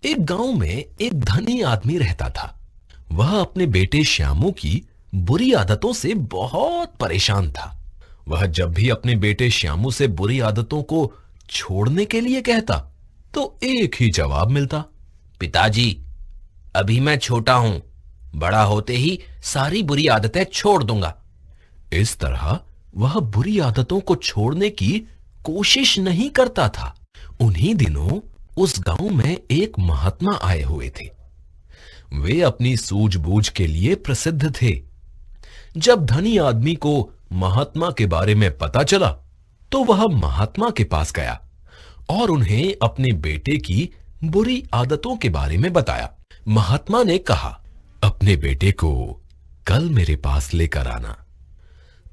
एक गांव में एक धनी आदमी रहता था। वह अपने बेटे श्यामू की बुरी आदतों से बहुत परेशान था। वह जब भी अपने बेटे श्यामू से बुरी आदतों को छोड़ने के लिए कहता तो एक ही जवाब मिलता, पिताजी, अभी मैं छोटा हूं, बड़ा होते ही सारी बुरी आदतें छोड़ दूंगा। इस तरह वह बुरी आदतों को छोड़ने की कोशिश नहीं करता था। उन्हीं दिनों उस गांव में एक महात्मा आए हुए थे। वे अपनी सूझबूझ के लिए प्रसिद्ध थे। जब धनी आदमी को महात्मा के बारे में पता चला तो वह महात्मा के पास गया और उन्हें अपने बेटे की बुरी आदतों के बारे में बताया। महात्मा ने कहा, अपने बेटे को कल मेरे पास लेकर आना।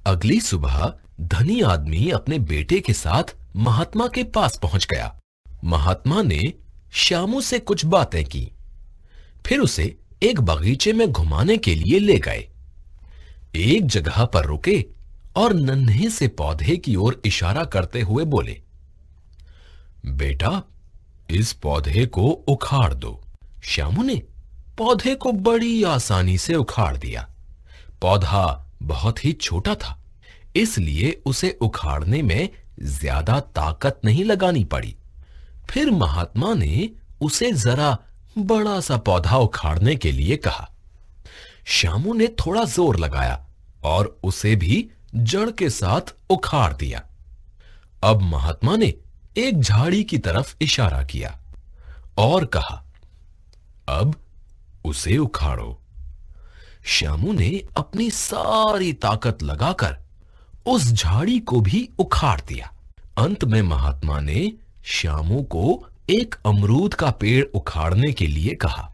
अगली सुबह धनी आदमी अपने बेटे के साथ महात्मा के पास पहुंच गया। महात्मा ने श्यामू से कुछ बातें की, फिर उसे एक बगीचे में घुमाने के लिए ले गए। एक जगह पर रुके और नन्हे से पौधे की ओर इशारा करते हुए बोले, बेटा, इस पौधे को उखाड़ दो। श्यामू ने पौधे को बड़ी आसानी से उखाड़ दिया। पौधा बहुत ही छोटा था, इसलिए उसे उखाड़ने में ज्यादा ताकत नहीं लगानी पड़ी। फिर महात्मा ने उसे जरा बड़ा सा पौधा उखाड़ने के लिए कहा। श्यामू ने थोड़ा जोर लगाया और उसे भी जड़ के साथ उखाड़ दिया। अब महात्मा ने एक झाड़ी की तरफ इशारा किया और कहा, अब उसे उखाड़ो। श्यामू ने अपनी सारी ताकत लगाकर उस झाड़ी को भी उखाड़ दिया। अंत में महात्मा ने श्यामू को एक अमरूद का पेड़ उखाड़ने के लिए कहा।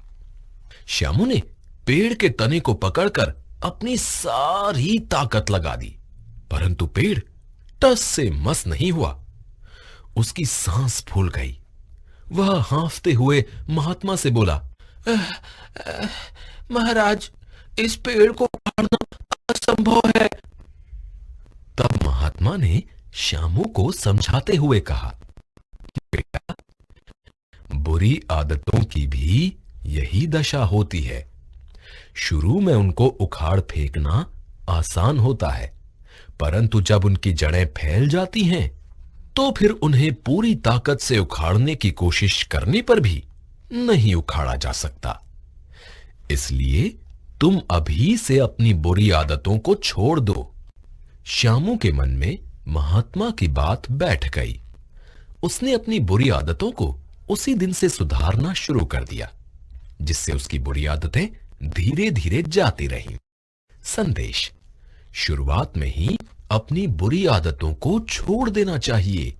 श्यामू ने पेड़ के तने को पकड़कर अपनी सारी ताकत लगा दी, परंतु पेड़ टस से मस नहीं हुआ। उसकी सांस फूल गई। वह हांफते हुए महात्मा से बोला, महाराज, इस पेड़ को उखाड़ना असंभव है। तब महात्मा ने श्यामू को समझाते हुए कहा, बेटा, बुरी आदतों की भी यही दशा होती है। शुरू में उनको उखाड़ फेंकना आसान होता है, परंतु जब उनकी जड़ें फैल जाती हैं तो फिर उन्हें पूरी ताकत से उखाड़ने की कोशिश करने पर भी नहीं उखाड़ा जा सकता। इसलिए तुम अभी से अपनी बुरी आदतों को छोड़ दो। श्यामू के मन में महात्मा की बात बैठ गई। उसने अपनी बुरी आदतों को उसी दिन से सुधारना शुरू कर दिया, जिससे उसकी बुरी आदतें धीरे धीरे जाती रहीं। संदेश: शुरुआत में ही अपनी बुरी आदतों को छोड़ देना चाहिए।